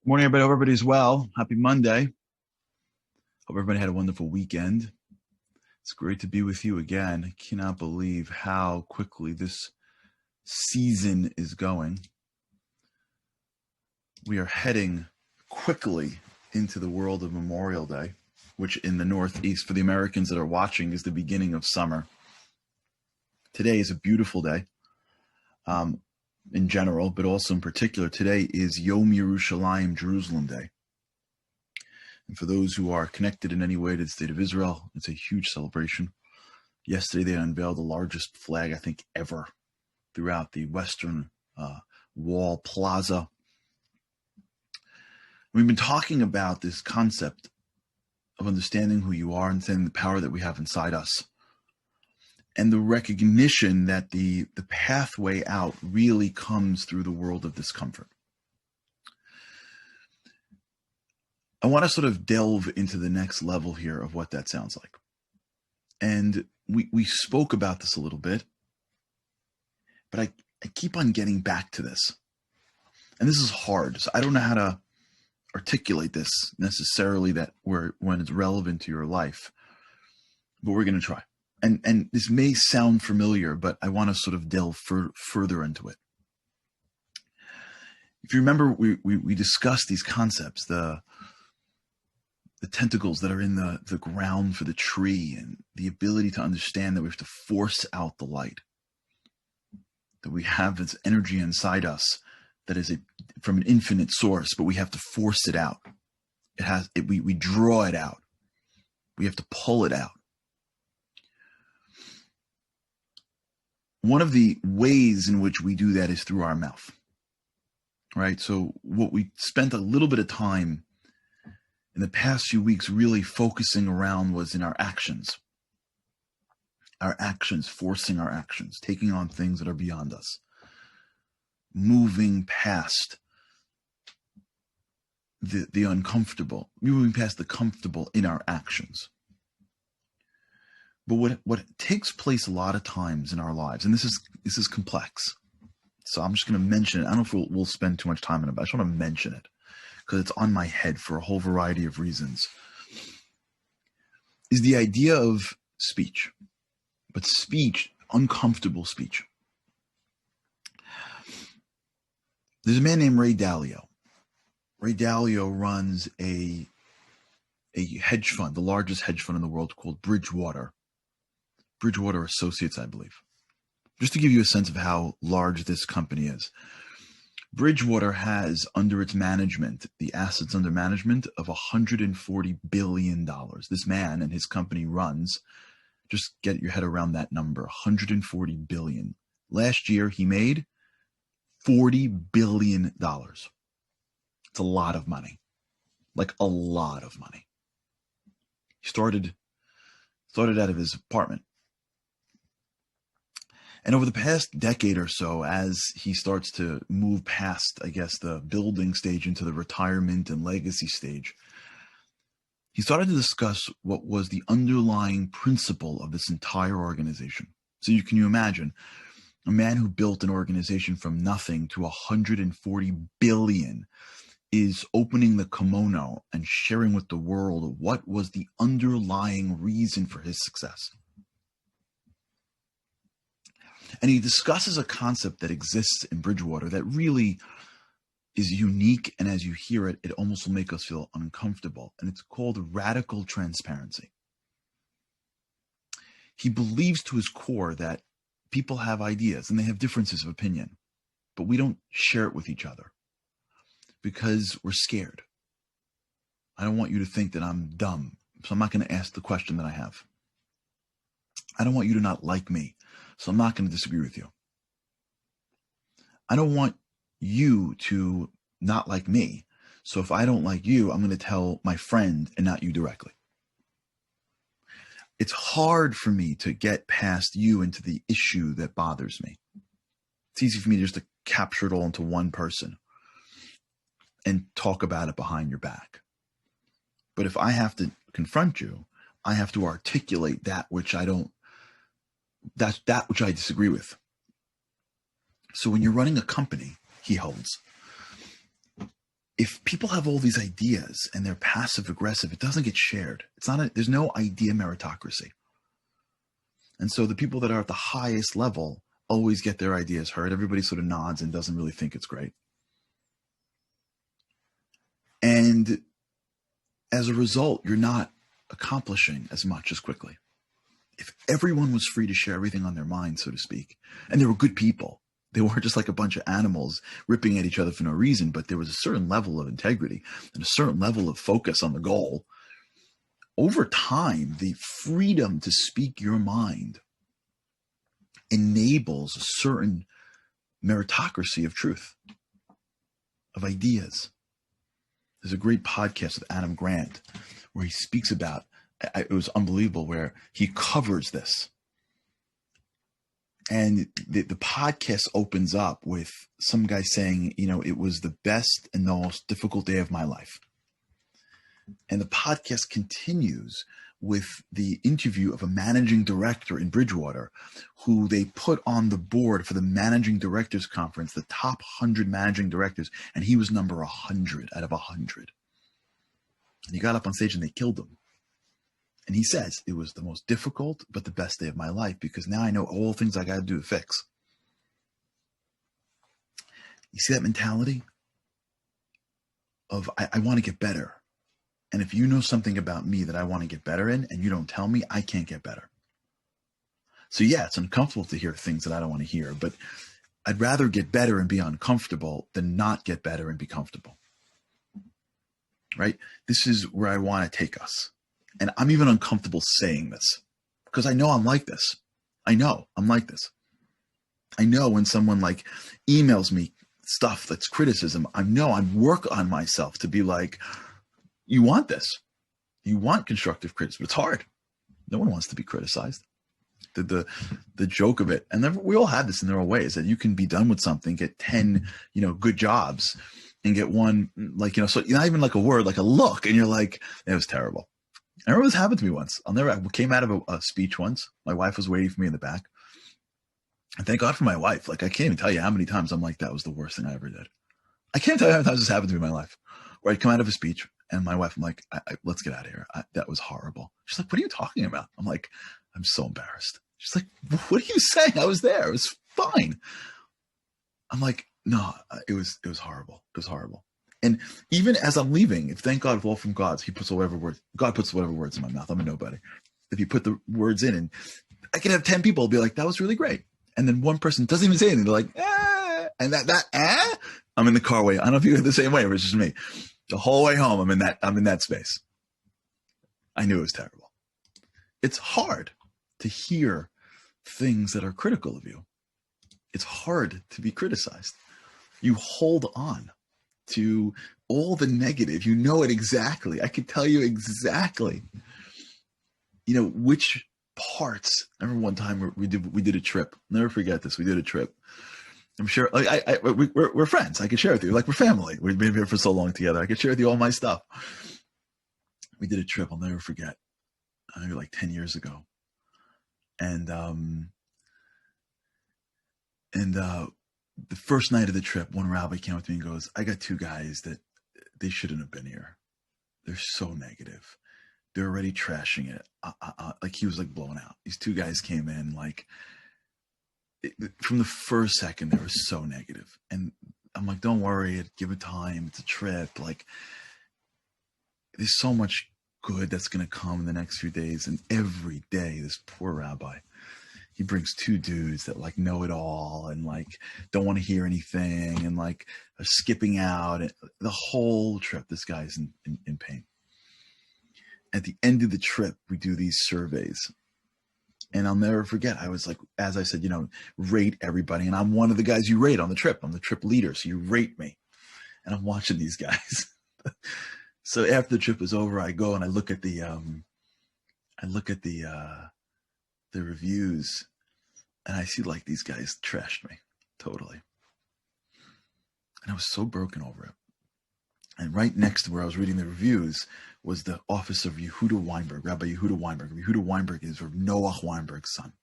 Morning, everybody. Hope everybody's well. Happy Monday. Hope everybody had a wonderful weekend. It's great to be with you again. I cannot believe how quickly this season is going. We are heading quickly into the world of Memorial Day, which in the Northeast, for the Americans that are watching, is the beginning of summer. Today is a beautiful day in general, but also in particular, today is Yom Yerushalayim, Jerusalem Day. And for those who are connected in any way to the state of Israel, it's a huge celebration. Yesterday, they unveiled the largest flag, I think, ever throughout the Western Wall Plaza. We've been talking about this concept of understanding who you are, understanding the power that we have inside us, and the recognition that the pathway out really comes through the world of discomfort. I want to sort of delve into the next level here of what that sounds like. And we spoke about this a little bit, but I keep on getting back to this. And this is hard. So I don't know how to articulate this necessarily when it's relevant to your life, but we're going to try. And this may sound familiar, but I want to sort of delve further into it. If you remember, we discussed these concepts, the tentacles that are in the ground for the tree, and the ability to understand that we have to force out the light, that we have this energy inside us that is from an infinite source, but we have to force it out. We draw it out. We have to pull it out. One of the ways in which we do that is through our mouth, right? So what we spent a little bit of time in the past few weeks really focusing around was in our actions, forcing our actions, taking on things that are beyond us, moving past the uncomfortable, moving past the comfortable in our actions. But what takes place a lot of times in our lives, and this is complex, so I'm just going to mention it. I don't know if we'll spend too much time on it, but I just want to mention it because it's on my head for a whole variety of reasons, is the idea of speech, but speech, uncomfortable speech. There's a man named Ray Dalio. Ray Dalio runs a hedge fund, the largest hedge fund in the world, called Bridgewater Associates, I believe. Just to give you a sense of how large this company is. Bridgewater has under its management, the assets under management of $140 billion. This man and his company runs, just get your head around that number, $140 billion. Last year, he made $40 billion. It's a lot of money, like a lot of money. He started out of his apartment. And over the past decade or so, as he starts to move past, I guess, the building stage into the retirement and legacy stage, he started to discuss what was the underlying principle of this entire organization. So you imagine a man who built an organization from nothing to 140 billion is opening the kimono and sharing with the world what was the underlying reason for his success. And he discusses a concept that exists in Bridgewater that really is unique, and as you hear it, it almost will make us feel uncomfortable, and it's called radical transparency. He believes to his core that people have ideas and they have differences of opinion, but we don't share it with each other because we're scared. I don't want you to think that I'm dumb, so I'm not going to ask the question that I have. I don't want you to not like me, so I'm not going to disagree with you. I don't want you to not like me, so if I don't like you, I'm going to tell my friend and not you directly. It's hard for me to get past you into the issue that bothers me. It's easy for me just to capture it all into one person and talk about it behind your back. But if I have to confront you, I have to articulate that which I disagree with. So when you're running a company, he holds, if people have all these ideas and they're passive aggressive, it doesn't get shared. There's no idea meritocracy. And so the people that are at the highest level always get their ideas heard. Everybody sort of nods and doesn't really think it's great. And as a result, you're not accomplishing as much as quickly. If everyone was free to share everything on their mind, so to speak, and they were good people, they weren't just like a bunch of animals ripping at each other for no reason, but there was a certain level of integrity and a certain level of focus on the goal. Over time, the freedom to speak your mind enables a certain meritocracy of truth, of ideas. There's a great podcast with Adam Grant where he speaks about, it was unbelievable, where he covers this. And the podcast opens up with some guy saying, it was the best and the most difficult day of my life. And the podcast continues with the interview of a managing director in Bridgewater, who they put on the board for the managing directors conference, the top 100 managing directors. And he was number 100 out of 100. And he got up on stage and they killed him. And he says, it was the most difficult, but the best day of my life, because now I know all things I got to do to fix. You see that mentality of, I want to get better. And if you know something about me that I want to get better in and you don't tell me, I can't get better. So yeah, it's uncomfortable to hear things that I don't want to hear, but I'd rather get better and be uncomfortable than not get better and be comfortable. Right? This is where I want to take us. And I'm even uncomfortable saying this because I know I'm like this. I know I'm like this. I know when someone like emails me stuff that's criticism, I know I work on myself to be like, you want this. You want constructive criticism. It's hard. No one wants to be criticized. The joke of it, and then we all have this in their own ways, that you can be done with something, get 10, good jobs, and get one, so not even like a word, like a look, and you're like, it was terrible. I remember this happened to me once. I came out of a speech once. My wife was waiting for me in the back. And thank God for my wife. Like, I can't even tell you how many times I'm like, that was the worst thing I ever did. I can't tell you how many times this happened to me in my life, where I'd come out of a speech and my wife, I'm like, let's get out of here. That was horrible. She's like, what are you talking about? I'm like, I'm so embarrassed. She's like, what are you saying? I was there. It was fine. I'm like, no, it was horrible. It was horrible. And even as I'm leaving, thank God, all from God, God puts whatever words in my mouth. I'm a nobody. If you put the words in, and I can have 10 people be like, that was really great. And then one person doesn't even say anything. They're like, and I'm in the car way. I don't know if you're the same way, or it's just me. The whole way home, I'm in that space. I knew it was terrible. It's hard to hear things that are critical of you. It's hard to be criticized. You hold on to all the negative. You know it exactly. I could tell you exactly, which parts. I remember one time we did a trip. Never forget this. We did a trip. I'm sure we're friends. I could share with you. Like, we're family. We've been here for so long together. I could share with you all my stuff. We did a trip. I'll never forget. Maybe like 10 years ago. And the first night of the trip, one rabbi came up to me and goes, I got two guys that they shouldn't have been here. They're so negative. They're already trashing it. Like, he was like blown out. These two guys came in from the first second, they were so negative. And I'm like, don't worry, give it time. It's a trip. Like, there's so much good that's going to come in the next few days. And every day, this poor rabbi, he brings two dudes that like know it all and like don't want to hear anything and like are skipping out. And the whole trip, this guy's in pain. At the end of the trip, we do these surveys. And I'll never forget, I was like, as I said, rate everybody. And I'm one of the guys you rate on the trip. I'm the trip leader, so you rate me. And I'm watching these guys. So after the trip is over, I go and I look at the reviews, and I see like these guys trashed me totally. And I was so broken over it. And right next to where I was reading the reviews was the office of Yehuda Weinberg, Rabbi Yehuda Weinberg. Yehuda Weinberg is Noach Weinberg's son.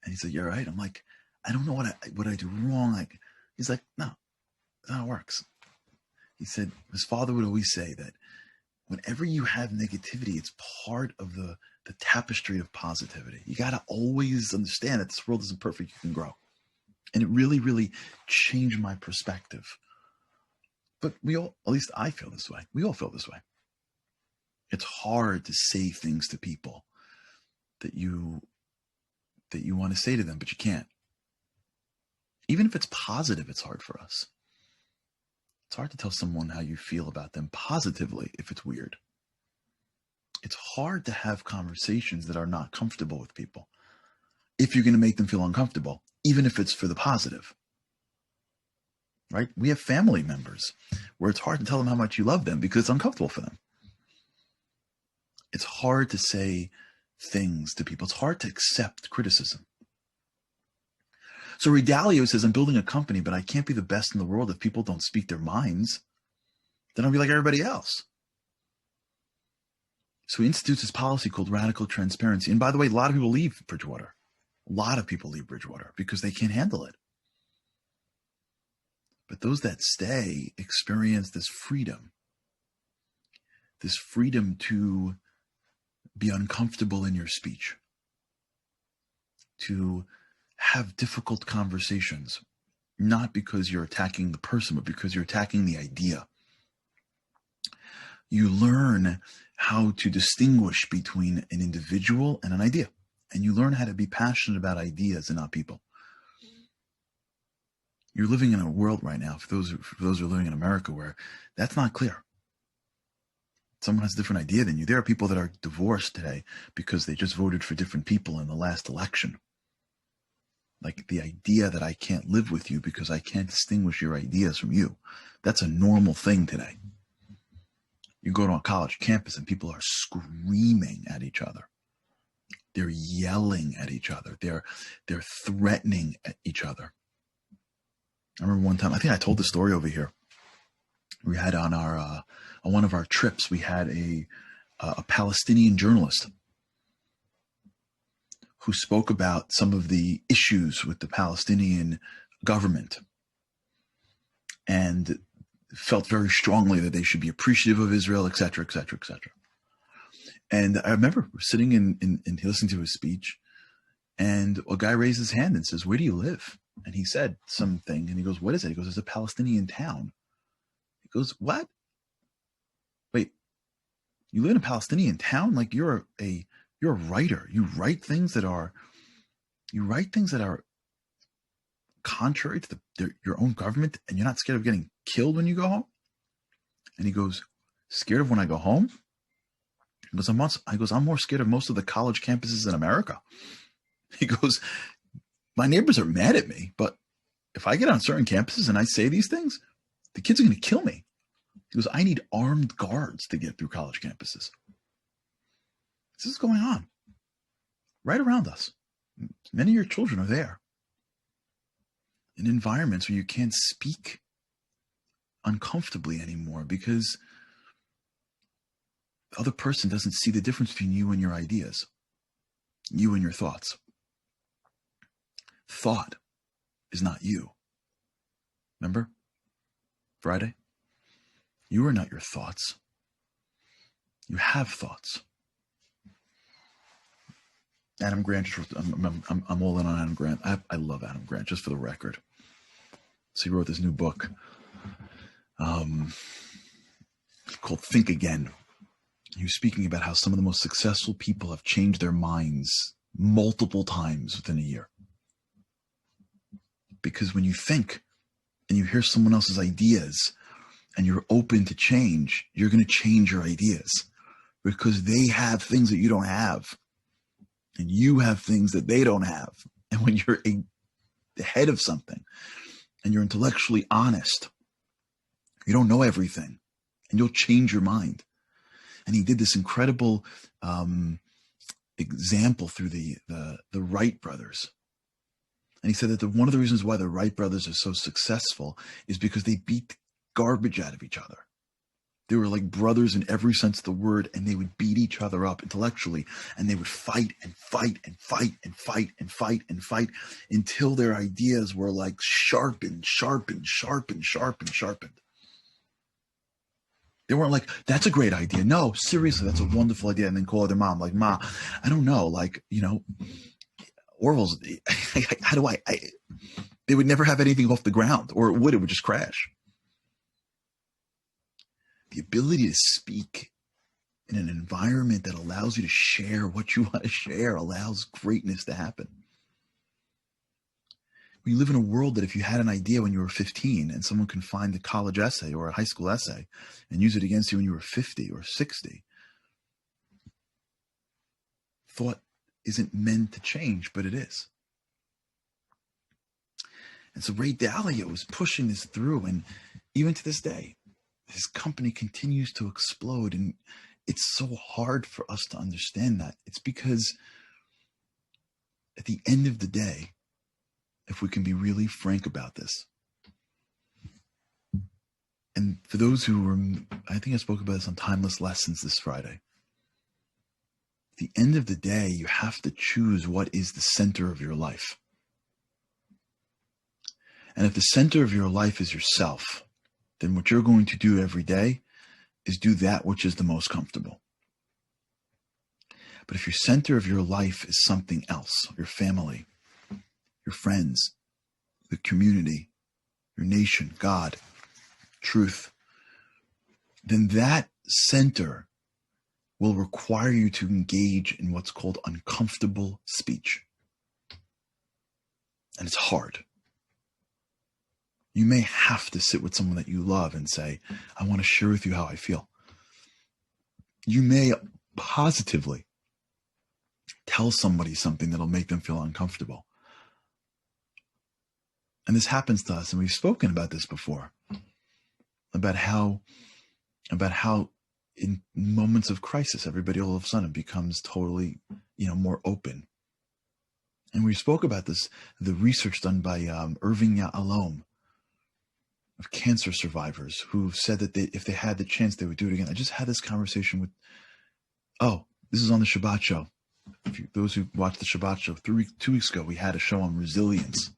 And he's like, you're right. I'm like, I don't know what I do wrong. Like, he's like, no, that's how it works. He said his father would always say that whenever you have negativity, it's part of the tapestry of positivity. You got to always understand that this world isn't perfect. You can grow. And it really, really changed my perspective. But we all, at least I feel this way. We all feel this way. It's hard to say things to people that you want to say to them, but you can't. Even if it's positive, it's hard for us. It's hard to tell someone how you feel about them positively if it's weird. It's hard to have conversations that are not comfortable with people if you're going to make them feel uncomfortable, even if it's for the positive. Right? We have family members where it's hard to tell them how much you love them because it's uncomfortable for them. It's hard to say things to people. It's hard to accept criticism. So Ray Dalio says, I'm building a company, but I can't be the best in the world if people don't speak their minds. Then I'll be like everybody else. So he institutes this policy called radical transparency. And by the way, a lot of people leave Bridgewater. A lot of people leave Bridgewater because they can't handle it. But those that stay experience this freedom to be uncomfortable in your speech, to have difficult conversations, not because you're attacking the person, but because you're attacking the idea. You learn how to distinguish between an individual and an idea, and you learn how to be passionate about ideas and not people. You're living in a world right now, for those who are living in America, where that's not clear. Someone has a different idea than you. There are people that are divorced today because they just voted for different people in the last election. Like the idea that I can't live with you because I can't distinguish your ideas from you. That's a normal thing today. You go to a college campus and people are screaming at each other. They're yelling at each other. They're threatening at each other. I remember one time, I think I told the story over here. We had on one of our trips, we had a Palestinian journalist who spoke about some of the issues with the Palestinian government and felt very strongly that they should be appreciative of Israel, et cetera, et cetera, et cetera. And I remember sitting in listening to his speech, and a guy raised his hand and says, "Where do you live?" And he said something, and he goes, "What is it?" He goes, "It's a Palestinian town." He goes, "What? Wait, you live in a Palestinian town? Like you're a writer. You write things that are contrary to your own government, and you're not scared of getting killed when you go home?" And he goes, "Scared of when I go home?" He goes, I'm more scared of most of the college campuses in America. He goes, "My neighbors are mad at me, but if I get on certain campuses and I say these things, the kids are going to kill me." He goes, "I need armed guards to get through college campuses." This is going on right around us. Many of your children are there in environments where you can't speak uncomfortably anymore because the other person doesn't see the difference between you and your ideas, you and your thoughts. Thought is not you. Remember Friday? You are not your thoughts. You have thoughts. Adam Grant, I'm all in on Adam Grant. I love Adam Grant, just for the record. So he wrote this new book called Think Again. He was speaking about how some of the most successful people have changed their minds multiple times within a year. Because when you think and you hear someone else's ideas and you're open to change, you're going to change your ideas because they have things that you don't have. And you have things that they don't have. And when you're the head of something and you're intellectually honest, you don't know everything and you'll change your mind. And he did this incredible example through the Wright brothers. And he said that one of the reasons why the Wright brothers are so successful is because they beat garbage out of each other. They were like brothers in every sense of the word, and they would beat each other up intellectually, and they would fight and fight and fight and fight and fight and fight until their ideas were like sharpened. They weren't like, that's a great idea. No, seriously, that's a wonderful idea. And then call their mom, like, Ma, I don't know. Like, Orville's, how do they would never have anything off the ground, or it would just crash. The ability to speak in an environment that allows you to share what you want to share allows greatness to happen. We live in a world that if you had an idea when you were 15 and someone can find a college essay or a high school essay and use it against you when you were 50 or 60, thought isn't meant to change, but it is. And so Ray Dalio was pushing this through, and even to this day, his company continues to explode. And it's so hard for us to understand that. It's because at the end of the day, if we can be really frank about this, and for those who were, I think I spoke about this on Timeless Lessons this Friday. At the end of the day, you have to choose what is the center of your life. And if the center of your life is yourself, then what you're going to do every day is do that which is the most comfortable. But if your center of your life is something else, your family, your friends, the community, your nation, God, truth, then that center will require you to engage in what's called uncomfortable speech. And it's hard. You may have to sit with someone that you love and say, I want to share with you how I feel. You may positively tell somebody something that'll make them feel uncomfortable. And this happens to us, and we've spoken about this before, about how in moments of crisis, everybody all of a sudden becomes totally, more open. And we spoke about this, the research done by Irving Yalom of cancer survivors who said that if they had the chance, they would do it again. I just had this conversation with, this is on the Shabbat show. Those who watched the Shabbat show, 2 weeks ago, we had a show on resilience.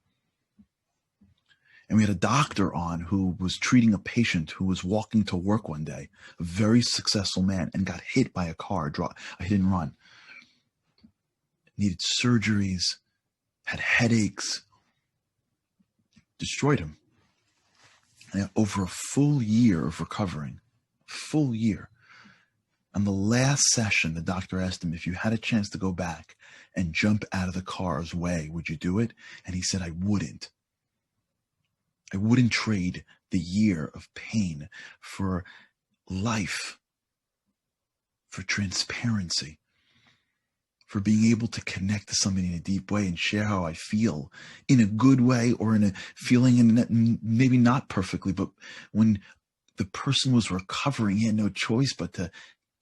And we had a doctor on who was treating a patient who was walking to work one day, a very successful man, and got hit by a car, a hit and run. Needed surgeries, had headaches, destroyed him. And over a full year of recovering, full year. On the last session, the doctor asked him, if you had a chance to go back and jump out of the car's way, would you do it? And he said, I wouldn't. I wouldn't trade the year of pain for life, for transparency, for being able to connect to somebody in a deep way and share how I feel in a good way, or in a feeling in maybe not perfectly, but when the person was recovering, he had no choice but to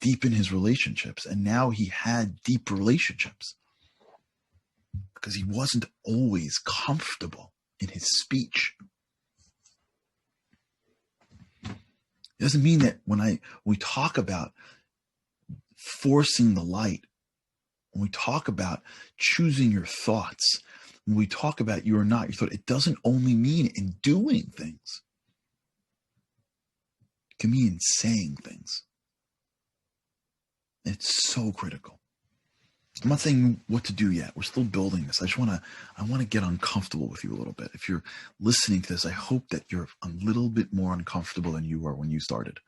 deepen his relationships. And now he had deep relationships because he wasn't always comfortable in his speech. It doesn't mean that when we talk about forcing the light, when we talk about choosing your thoughts, when we talk about you are not your thought, it doesn't only mean in doing things. It can mean in saying things. It's so critical. I'm not saying what to do yet. We're still building this. I want to get uncomfortable with you a little bit. If you're listening to this, I hope that you're a little bit more uncomfortable than you were when you started.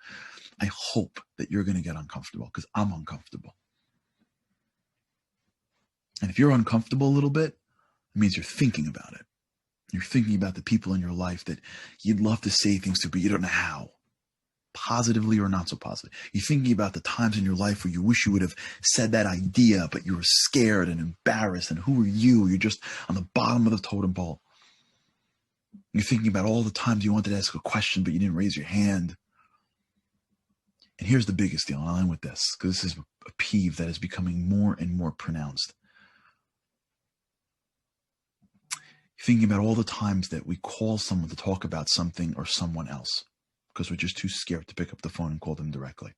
I hope that you're going to get uncomfortable, because I'm uncomfortable. And if you're uncomfortable a little bit, it means you're thinking about it. You're thinking about the people in your life that you'd love to say things to, but you don't know how. Positively or not so positive. You're thinking about the times in your life where you wish you would have said that idea, but you were scared and embarrassed. And who are you? You're just on the bottom of the totem pole. You're thinking about all the times you wanted to ask a question, but you didn't raise your hand. And here's the biggest deal, and I'll end with this, because this is a peeve that is becoming more and more pronounced. You're thinking about all the times that we call someone to talk about something or someone else, because we're just too scared to pick up the phone and call them directly.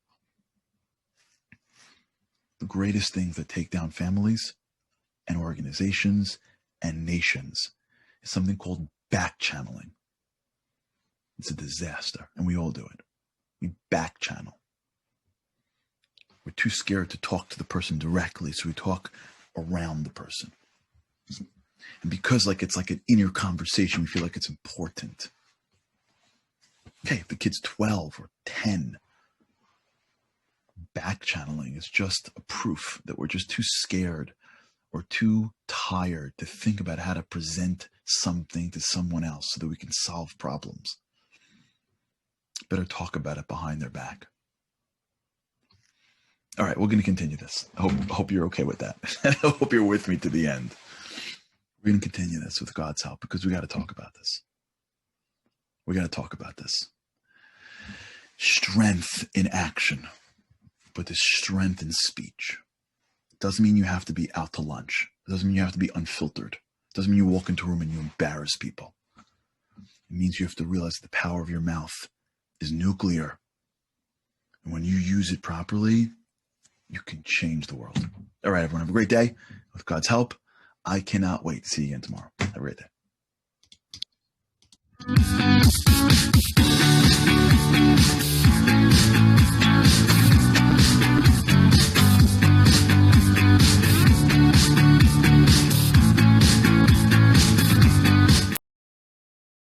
The greatest things that take down families and organizations and nations is something called back channeling. It's a disaster, and we all do it. We back channel. We're too scared to talk to the person directly, so we talk around the person. And because it's like an inner conversation, we feel like it's important. Okay, if the kid's 12 or 10, back channeling is just a proof that we're just too scared or too tired to think about how to present something to someone else so that we can solve problems. Better talk about it behind their back. All right, we're going to continue this. I hope you're okay with that. I hope you're with me to the end. We're going to continue this with God's help because we got to talk about this. We got to talk about this. Strength in action, but there's strength in speech. It doesn't mean you have to be out to lunch. It doesn't mean you have to be unfiltered. It doesn't mean you walk into a room and you embarrass people. It means you have to realize the power of your mouth is nuclear. And when you use it properly, you can change the world. All right, everyone, have a great day. With God's help, I cannot wait to see you again tomorrow. Have a great day.